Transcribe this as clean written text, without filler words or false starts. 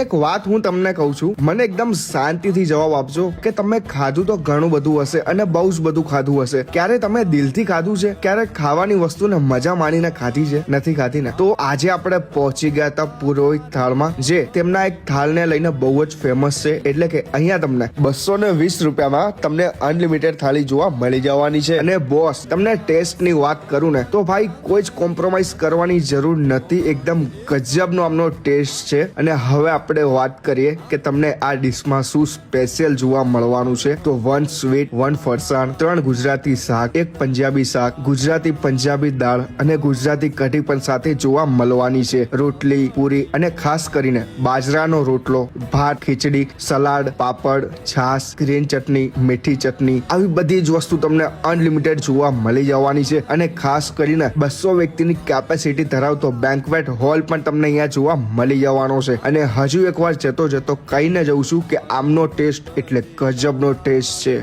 એક વાત હું તમને કહું છું, મને એકદમ શાંતિથી જવાબ આપજો કે તમે ખાધું તો ઘણું બધું હશે અને બહુ જ બધું ખાધું હશે. ક્યારે તમે દિલથી ખાધું છે? ક્યારે ખાવાની વસ્તુને મજા માણીને ખાધી છે? નથી ખાધી ને? તો આજે આપણે પહોંચી ગયા હતા પુરોહિત થાળમાં, જે તેમના એક થાળને લઈને બહુ જ ફેમસ છે. એટલે કે અહીંયા તમને 220 રૂપિયામાં તમને અનલિમિટેડ થાળી જોવા મળી જવાની છે. અને બોસ, તમને ટેસ્ટની વાત કરું ને તો ભાઈ કોઈ જ કોમ્પ્રોમાઇઝ કરવાની જરૂર નથી. એકદમ ગજબનો આમનો ટેસ્ટ છે. અને હવે આપણે વાત કરીએ કે તમને આ ડિશમાં શું સ્પેશિયલ જોવા મળવાનું છે. તો 1 સ્વીટ, 1 ફરસાણ, 3 ગુજરાતી શાક, 1 પંજાબી શાક, ગુજરાતી પંજાબી દાળ અને ગુજરાતી કઢી પણ સાથે જોવા મળવાની છે. રોટલી, પૂરી અને ખાસ કરીને બાજરાનો રોટલો, ભાત, ખીચડી, સલાડ, પાપડ, છાશ, ગ્રીન ચટણી, મીઠી ચટણી, આવી બધી જ વસ્તુ તમને અનલિમિટેડ જોવા મળી જવાની છે. અને ખાસ કરીને 200 વ્યક્તિની કેપેસિટી ધરાવતો બેન્ક્વેટ હોલ પણ તમને અહીંયા જોવા મળી જવાનો છે. અને હજુ એકવાર જતો કહીને જઉં છું કે આમનો ટેસ્ટ એટલે ગજબનો ટેસ્ટ છે.